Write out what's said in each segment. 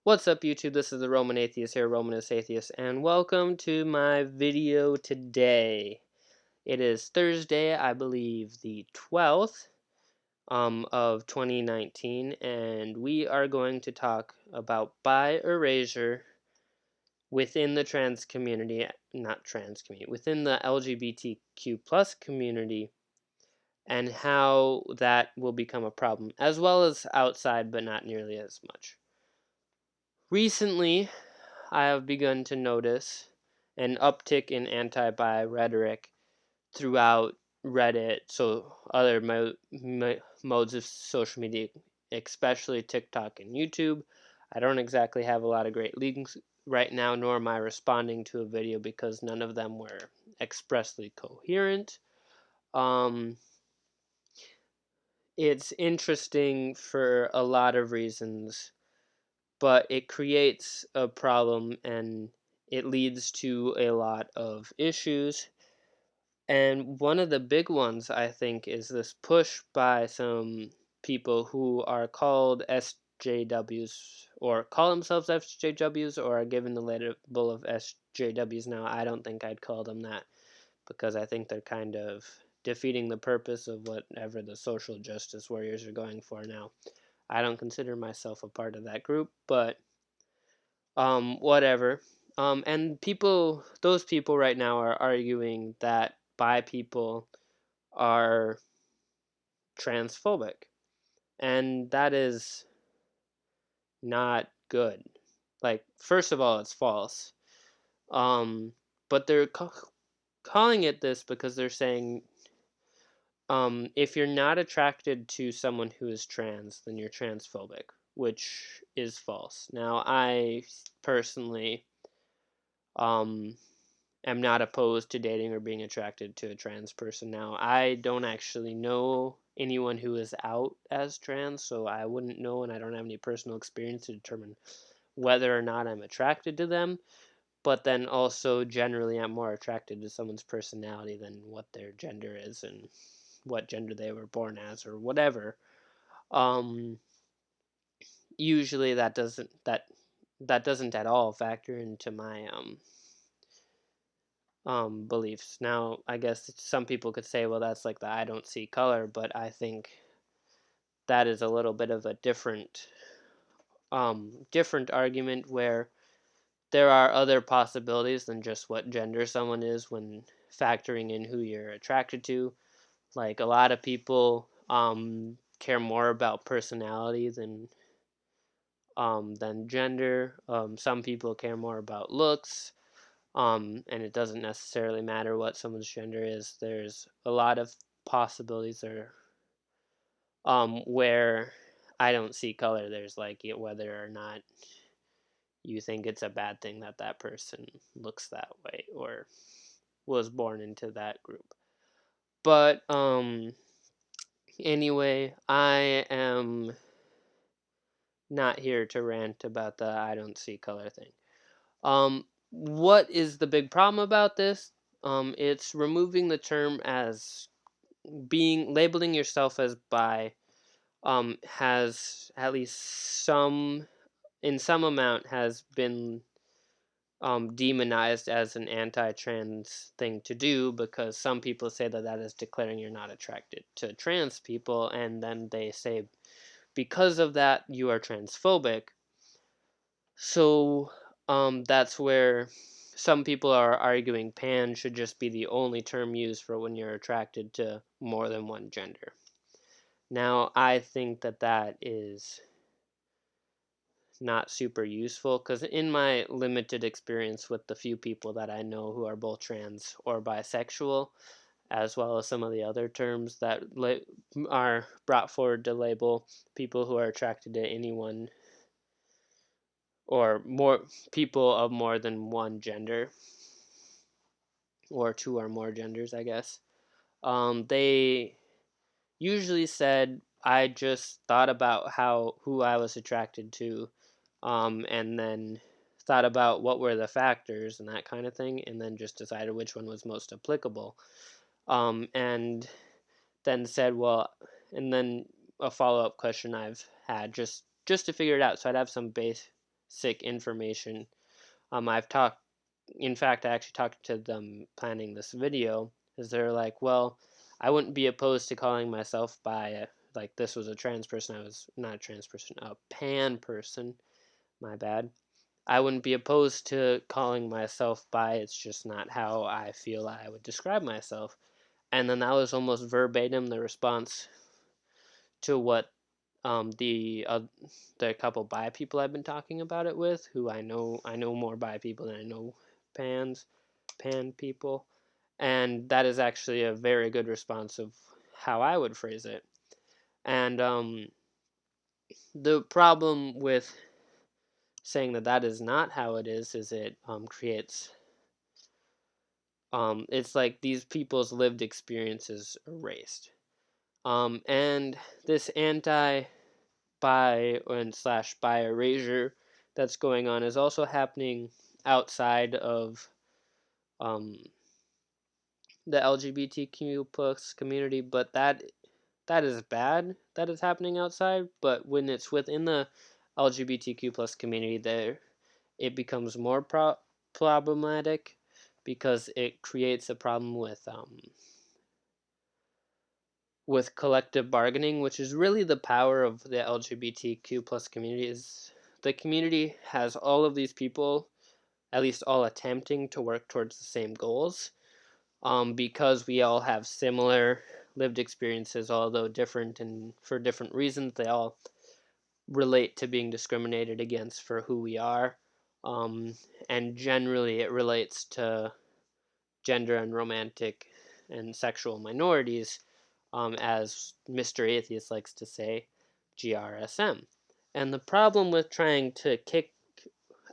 What's up, YouTube? This is the Roman Atheist here, Romanist Atheist, and welcome to my video today. It is Thursday, I believe the 12th of 2019, and we are going to talk about bi erasure within the trans community, not trans community, within the LGBTQ plus community, and how that will become a problem, as well as outside, but not nearly as much. Recently, I have begun to notice an uptick in anti-bi rhetoric throughout Reddit, so other modes of social media, especially TikTok and YouTube. I don't exactly have a lot of great links right now, nor am I responding to a video because none of them were expressly coherent. It's interesting for a lot of reasons, but it creates a problem and it leads to a lot of issues. And one of the big ones, I think, is this push by some people who are called SJWs or call themselves SJWs or are given the label of SJWs. Now, I don't think I'd call them that because I think they're kind of defeating the purpose of whatever the social justice warriors are going for now. I don't consider myself a part of that group, but whatever. And those people right now are arguing that bi people are transphobic, and that is not good. Like, first of all, it's false. But they're calling it this because they're saying, if you're not attracted to someone who is trans, then you're transphobic, which is false. Now, I personally, am not opposed to dating or being attracted to a trans person. Now, I don't actually know anyone who is out as trans, so I wouldn't know, and I don't have any personal experience to determine whether or not I'm attracted to them. But then also, generally, I'm more attracted to someone's personality than what their gender is and what gender they were born as or whatever. Um, Usually, that doesn't at all factor into my beliefs. Now, I guess some people could say, well, that's like the I don't see color, but I think that is a little bit of a different argument where there are other possibilities than just what gender someone is when factoring in who you're attracted to. Like, a lot of people care more about personality than gender. Some people care more about looks. And it doesn't necessarily matter what someone's gender is. There's a lot of possibilities there, where I don't see color. There's like whether or not you think it's a bad thing that that person looks that way or was born into that group. But anyway, I am not here to rant about the I don't see color thing. What is the big problem about this? It's removing the term as labeling yourself as bi has at least in some amount has been demonized as an anti-trans thing to do, because some people say that that is declaring you're not attracted to trans people, and then they say because of that you are transphobic. So that's where some people are arguing pan should just be the only term used for when you're attracted to more than one gender. Now, I think that that is not super useful, because in my limited experience with the few people that I know who are both trans or bisexual, as well as some of the other terms that are brought forward to label people who are attracted to anyone or more people of more than one gender or two or more genders, I guess. They usually said I just thought about who I was attracted to, and then thought about what were the factors and that kind of thing, and then just decided which one was most applicable. And then said, well, and then a follow-up question I've had just to figure it out. So I'd have some basic information. I've talked, in fact, I actually talked to them planning this video, is they're like, well, I wouldn't be opposed to calling myself by like this was a trans person. I was not a trans person, a pan person. My bad. I wouldn't be opposed to calling myself bi. It's just not how I feel I would describe myself. And then that was almost verbatim the response to what the couple bi people I've been talking about it with, who I know more bi people than I know pan people, and that is actually a very good response of how I would phrase it. And the problem with saying that that is not how it is it creates it's like these people's lived experiences erased. And this anti-bi and slash bi erasure that's going on is also happening outside of um, the LGBTQ plus community, but that is bad that it's happening outside. But when it's within the LGBTQ plus community, there it becomes more problematic because it creates a problem with collective bargaining, which is really the power of the LGBTQ plus community. Is the community has all of these people, at least all attempting to work towards the same goals, because we all have similar lived experiences, although different and for different reasons. They all relate to being discriminated against for who we are, um, and generally it relates to gender and romantic and sexual minorities, as Mr. Atheist likes to say, GRSM. And the problem with trying to kick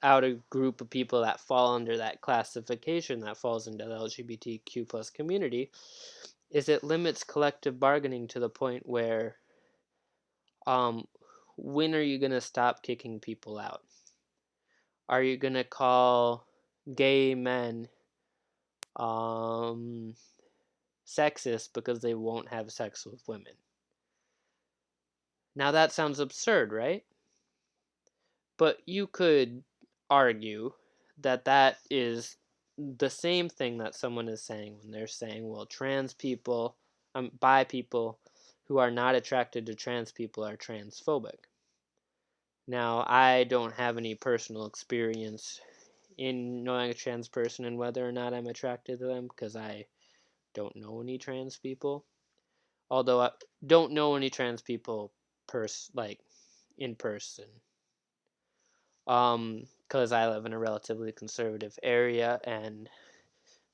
out a group of people that fall under that classification that falls into the LGBTQ plus community is it limits collective bargaining to the point where um, when are you going to stop kicking people out? Are you going to call gay men um, sexist because they won't have sex with women? Now that sounds absurd, right? But you could argue that that is the same thing that someone is saying when they're saying, well, trans people, bi people who are not attracted to trans people are transphobic. Now, I don't have any personal experience in knowing a trans person and whether or not I'm attracted to them because I don't know any trans people. Although I don't know any trans people like in person. Because I live in a relatively conservative area and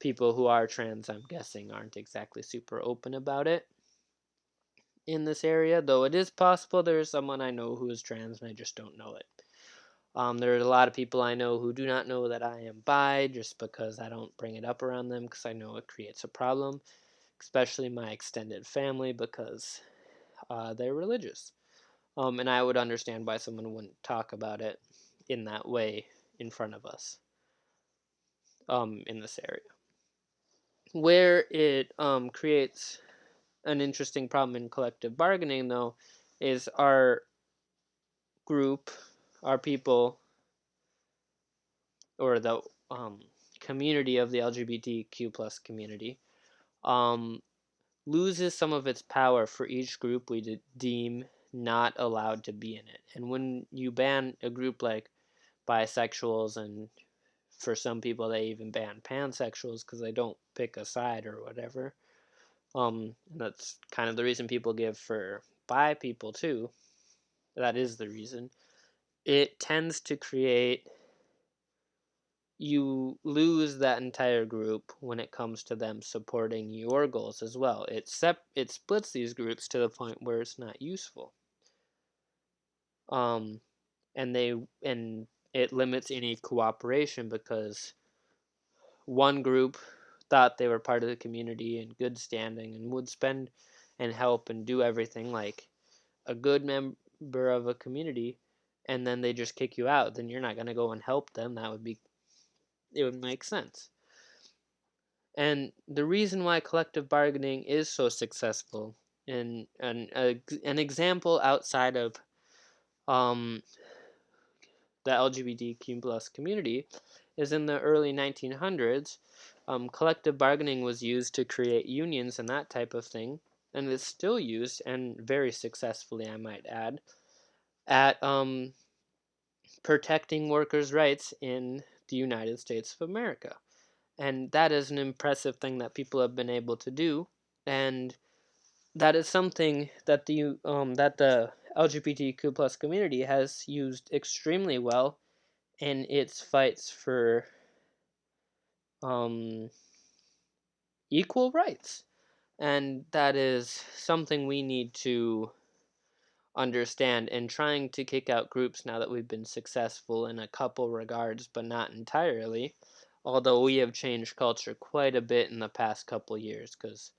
people who are trans, I'm guessing, aren't exactly super open about it in this area, though it is possible there is someone I know who is trans and I just don't know it. There are a lot of people I know who do not know that I am bi just because I don't bring it up around them because I know it creates a problem, especially my extended family because they're religious. And I would understand why someone wouldn't talk about it in that way in front of us in this area. Where it creates an interesting problem in collective bargaining, though, is our group, our people, or the community of the LGBTQ plus community, um, loses some of its power for each group we deem not allowed to be in it. And when you ban a group like bisexuals, and for some people they even ban pansexuals because they don't pick a side or whatever, and that's kind of the reason people give for bi people too. That is the reason. It tends to create, you lose that entire group when it comes to them supporting your goals as well. It splits these groups to the point where it's not useful. Um, and it limits any cooperation because one group thought they were part of the community in good standing and would spend and help and do everything like a good member of a community, and then they just kick you out, then you're not going to go and help them. It would make sense. And the reason why collective bargaining is so successful, and an example outside of um, the LGBTQ plus community is in the early 1900s, collective bargaining was used to create unions and that type of thing, and it's still used, and very successfully, I might add, at protecting workers' rights in the United States of America. And that is an impressive thing that people have been able to do, and that is something that the LGBTQ plus community has used extremely well in its fights for um, equal rights. And that is something we need to understand, and trying to kick out groups now that we've been successful in a couple regards, but not entirely. Although we have changed culture quite a bit in the past couple years, because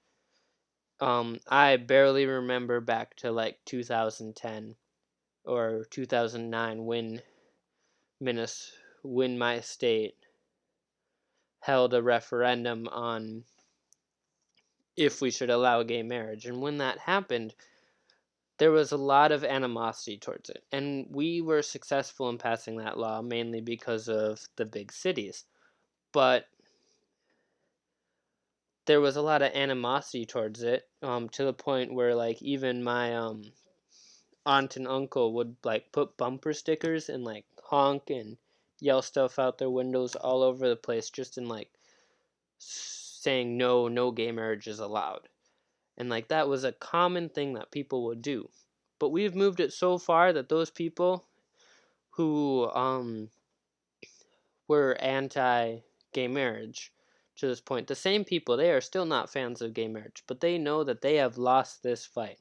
I barely remember back to like 2010 or 2009 when when my state held a referendum on if we should allow gay marriage. And when that happened, there was a lot of animosity towards it. And we were successful in passing that law mainly because of the big cities. But there was a lot of animosity towards it, to the point where like even my aunt and uncle would like put bumper stickers and like honk and yell stuff out their windows all over the place, just in like saying no gay marriage is allowed. And like that was a common thing that people would do. But we've moved it so far that those people who were anti gay marriage to this point, the same people, they are still not fans of gay marriage, but they know that they have lost this fight,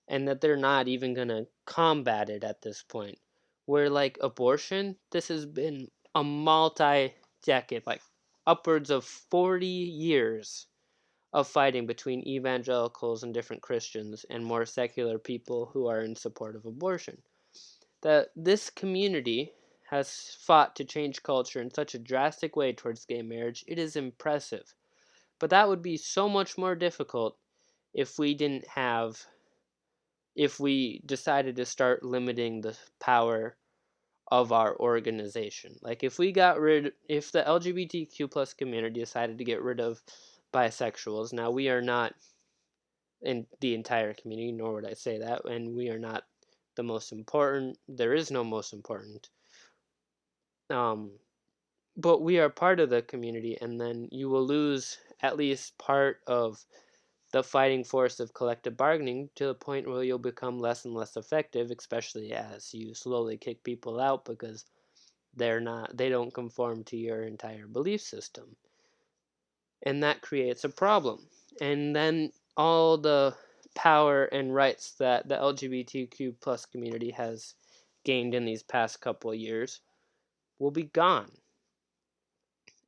and that they're not even going to combat it at this point. Where like abortion, this has been a multi-decade, like upwards of 40 years of fighting between evangelicals and different Christians and more secular people who are in support of abortion. That this community has fought to change culture in such a drastic way towards gay marriage, it is impressive. But that would be so much more difficult if we didn't have if we decided to start limiting the power of our organization. Like if the LGBTQ plus community decided to get rid of bisexuals, now we are not in the entire community, nor would I say that, and we are not the most important. There is no most important. Um, but we are part of the community, and then you will lose at least part of the fighting force of collective bargaining to the point where you'll become less and less effective, especially as you slowly kick people out because they don't conform to your entire belief system. And that creates a problem. And then all the power and rights that the LGBTQ plus community has gained in these past couple of years will be gone.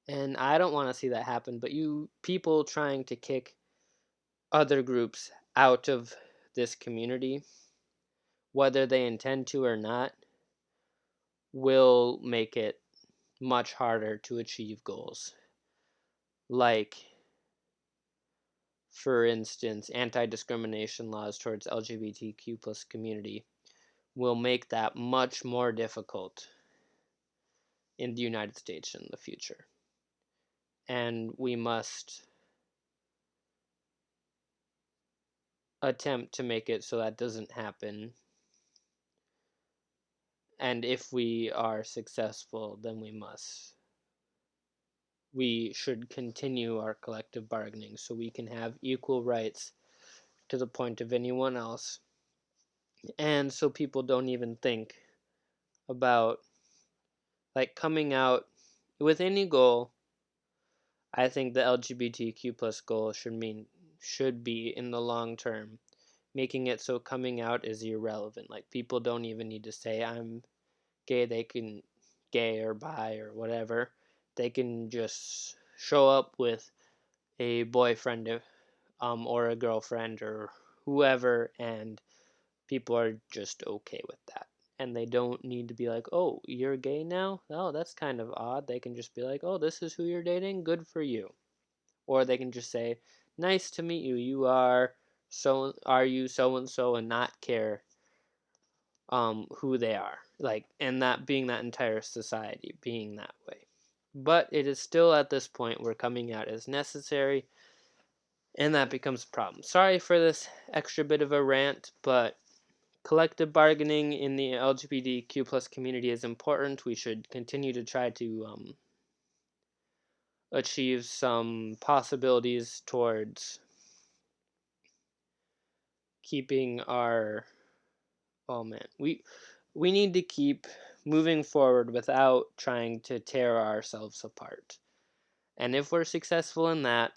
And I don't want to see that happen, but you people trying to kick other groups out of this community, whether they intend to or not, will make it much harder to achieve goals. Like, for instance, anti-discrimination laws towards LGBTQ plus community will make that much more difficult in the United States in the future. And we must attempt to make it so that doesn't happen. And if we are successful, then we should continue our collective bargaining so we can have equal rights to the point of anyone else. And so people don't even think about like coming out with any goal. I think the LGBTQ plus goal should be in the long term, making it so coming out is irrelevant. Like people don't even need to say I'm gay. They can gay or bi or whatever. They can just show up with a boyfriend or a girlfriend or whoever, and people are just okay with that. And they don't need to be like, oh, you're gay now? Oh, that's kind of odd. They can just be like, oh, this is who you're dating? Good for you. Or they can just say, nice to meet you. Are you so and so, and not care who they are, and that being that entire society being that way. But it is still at this point where coming out is necessary, and that becomes a problem. Sorry for this extra bit of a rant, but collective bargaining in the LGBTQ plus community is important. We should continue to try to achieve some possibilities towards keeping our we need to keep moving forward without trying to tear ourselves apart. And if we're successful in that,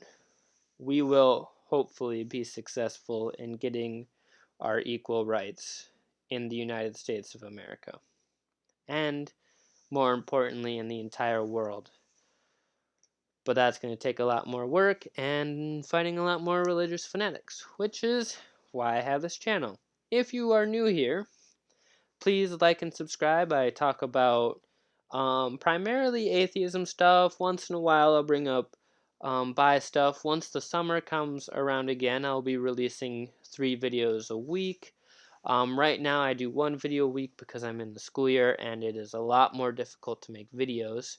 we will hopefully be successful in getting our equal rights in the United States of America. And more importantly, in the entire world. But that's going to take a lot more work and fighting a lot more religious fanatics, which is why I have this channel. If you are new here, please like and subscribe. I talk about primarily atheism stuff. Once in a while, I'll bring up bi stuff. Once the summer comes around again, I'll be releasing 3 videos a week. Right now, I do 1 video a week because I'm in the school year, and it is a lot more difficult to make videos.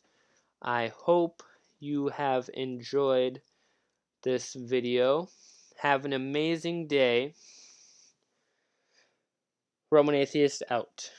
I hope you have enjoyed this video. Have an amazing day. Roman Atheist out.